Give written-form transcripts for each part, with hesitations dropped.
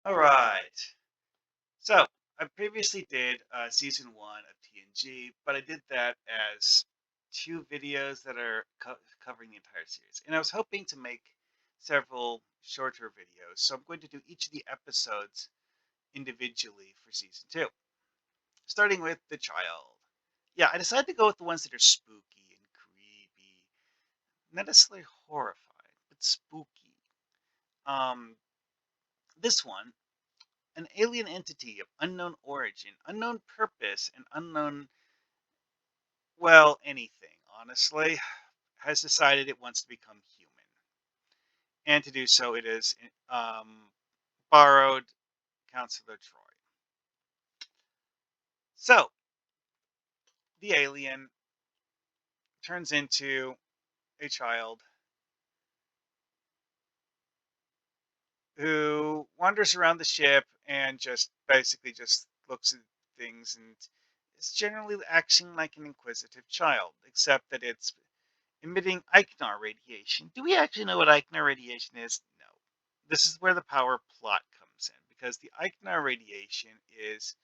All right. So I previously did season one of TNG, but I did that as two videos that are covering the entire series. And I was hoping to make several shorter videos. So I'm going to do each of the episodes individually for season two, starting with the child. Yeah, I decided to go with the ones that are spooky and creepy, not necessarily horrifying, but spooky. Um, this one, an alien entity of unknown origin, unknown purpose, and unknown, well, anything, honestly, has decided it wants to become human. And to do so, it is borrowed Counselor Troy. So, the alien turns into a child who wanders around the ship and just basically just looks at things and is generally acting like an inquisitive child, except that it's emitting Eichnar radiation. Do we actually know what Eichnar radiation is? No. This is where the power plot comes in because the Eichnar radiation is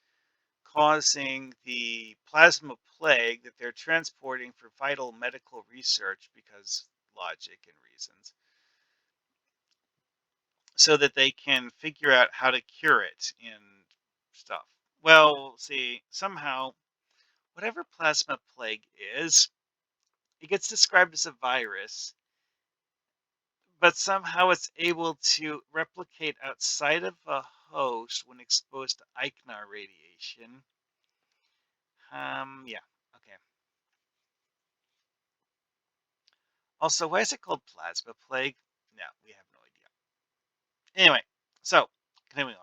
causing the plasma plague that they're transporting for vital medical research because logic and reasons, so that they can figure out how to cure it and stuff. Well, see, somehow, whatever plasma plague is, it gets described as a virus, but somehow it's able to replicate outside of a host when exposed to Eichnar radiation. Yeah, okay. Also, why is it called plasma plague? No, we have no idea. Anyway, so continuing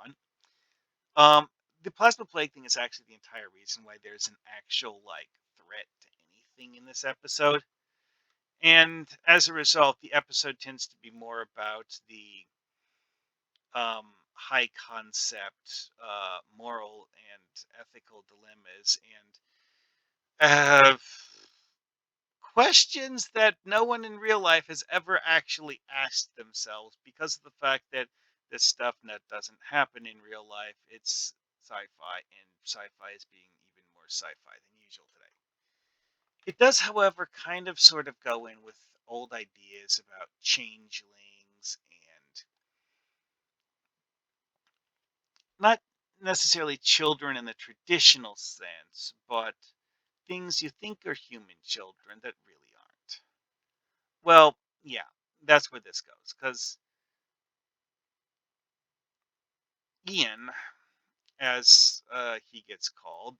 on. The plasma plague thing is actually the entire reason why there's an actual like threat to anything in this episode. And as a result, the episode tends to be more about the high concept moral and ethical dilemmas and questions that no one in real life has ever actually asked themselves because of the fact that this stuff that doesn't happen in real life. It's sci-fi, and sci-fi is being even more sci-fi than usual today. It does, however, kind of sort of go in with old ideas about changelings and not necessarily children in the traditional sense, but things you think are human children that really aren't. Well, yeah, that's where this goes. Because Ian, as he gets called,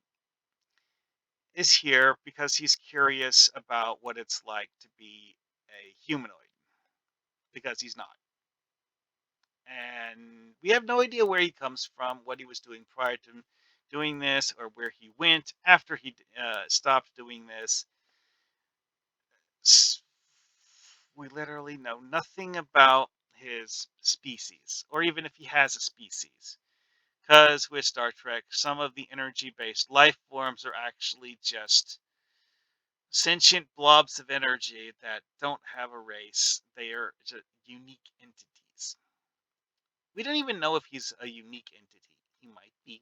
is here because he's curious about what it's like to be a humanoid, because he's not. And we have no idea where he comes from, what he was doing prior to doing this, or where he went after he stopped doing this. We literally know nothing about his species, or even if he has a species. Because with Star Trek, some of the energy based life forms are actually just sentient blobs of energy that don't have a race. They are just unique entities. We don't even know if he's a unique entity. He might be.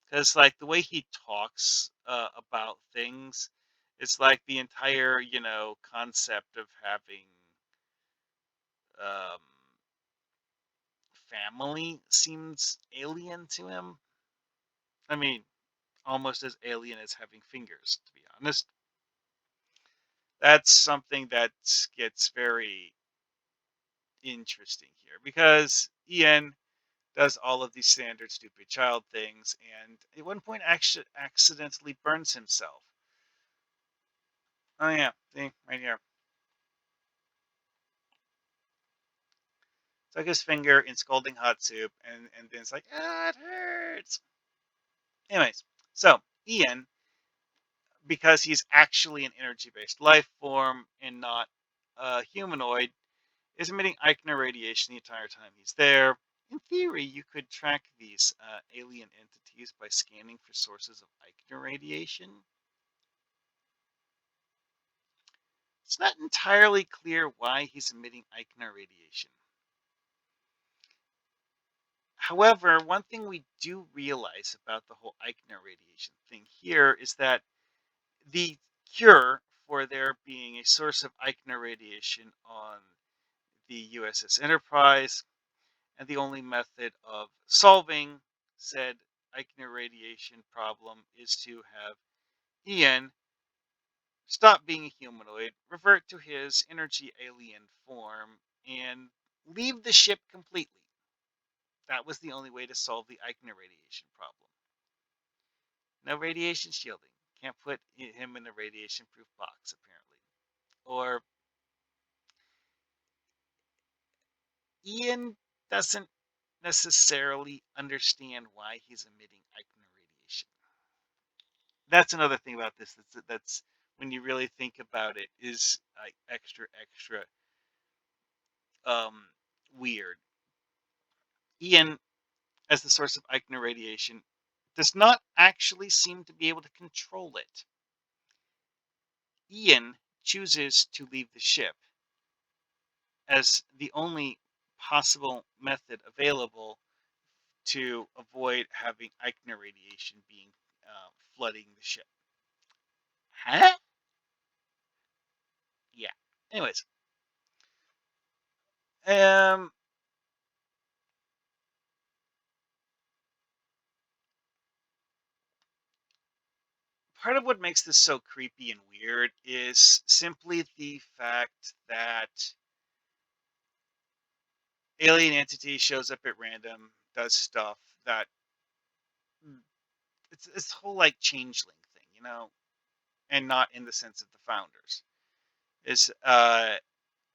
Because, like, the way he talks about things, it's like the entire, concept of having um, family seems alien to him. I mean, almost as alien as having fingers, to be honest. That's something that gets very interesting here because Ian does all of these standard stupid child things and at one point actually accidentally burns himself. Oh yeah, see, right here. Stuck his finger in scalding hot soup and then it's like, ah, it hurts. Anyways, so Ian, because he's actually an energy based life form and not a humanoid, is emitting Eichner radiation the entire time he's there. In theory, you could track these alien entities by scanning for sources of Eichner radiation. It's not entirely clear why he's emitting Eichner radiation. However, one thing we do realize about the whole Eichner radiation thing here is that the cure for there being a source of Eichner radiation on the USS Enterprise and the only method of solving said Eichner radiation problem is to have Ian stop being a humanoid, revert to his energy alien form, and leave the ship completely. That was the only way to solve the Eichner radiation problem. No radiation shielding. Can't put him in a radiation proof box, apparently. Or Ian doesn't necessarily understand why he's emitting Eichner radiation. That's another thing about this. That's when you really think about it, is like extra um, weird. Ian, as the source of Eichner radiation, does not actually seem to be able to control it. Ian chooses to leave the ship as the only possible method available to avoid having Eichner radiation being flooding the ship. Huh? Yeah. Anyways, um, part of what makes this so creepy and weird is simply the fact that alien entity shows up at random, does stuff that it's this whole like changeling thing, and not in the sense of the founders. Is oh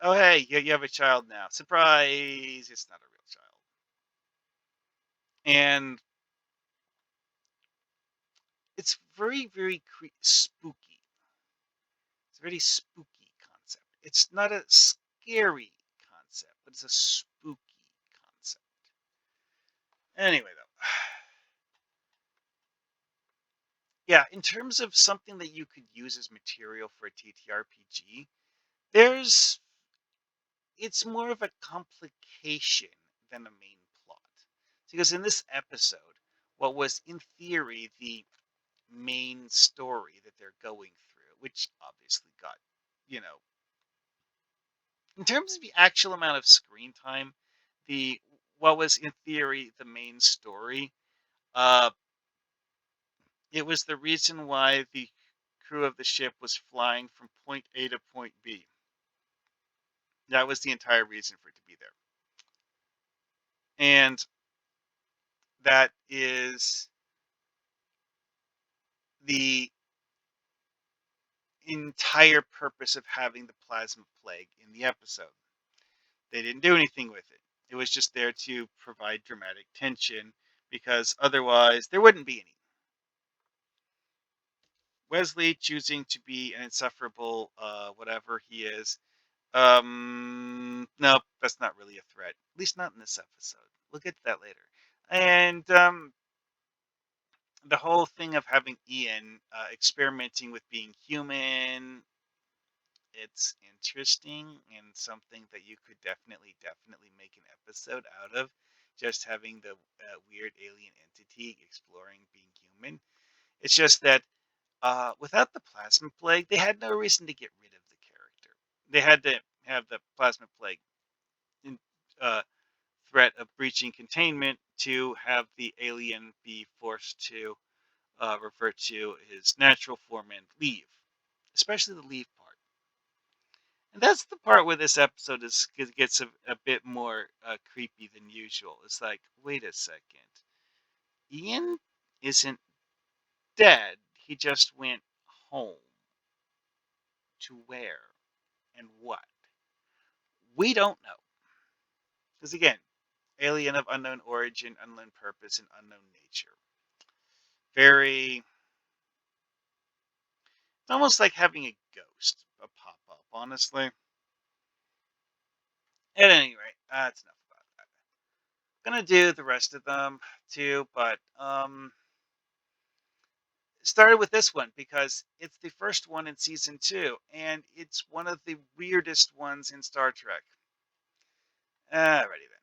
hey, you have a child now. Surprise! It's not a real child. And it's very spooky. It's a very spooky concept. It's not a scary concept, but it's a spooky concept. Anyway, though, yeah, in terms of something that you could use as material for a TTRPG, there's it's more of a complication than a main plot. Because in this episode, what was in theory the main story that they're going through, which obviously got, you know, in terms of the actual amount of screen time, the what was in theory the main story, uh, it was the reason why the crew of the ship was flying from point A to point B. That was the entire reason for it to be there. And that is the entire purpose of having the plasma plague in the episode. They didn't do anything with it. It was just there to provide dramatic tension because otherwise there wouldn't be any. Wesley choosing to be an insufferable whatever he is. No, that's not really a threat. At least not in this episode. We'll get to that later. And the whole thing of having Ian experimenting with being human, it's interesting and something that you could definitely make an episode out of. Just having the weird alien entity exploring being human. It's just that without the plasma plague, they had no reason to get rid of the character. They had to have the plasma plague in, uh, threat of breaching containment to have the alien be forced to revert to his natural form and leave, especially the leave part. And that's the part where this episode gets a bit more creepy than usual. It's like, wait a second, Ian isn't dead. He just went home. To where and what? We don't know. Because again, alien of unknown origin, unknown purpose, and unknown nature. Very. It's almost like having a ghost pop up, honestly. At any rate, that's enough about that. Gonna do the rest of them too, but started with this one because it's the first one in season 2, and it's one of the weirdest ones in Star Trek. Alrighty then.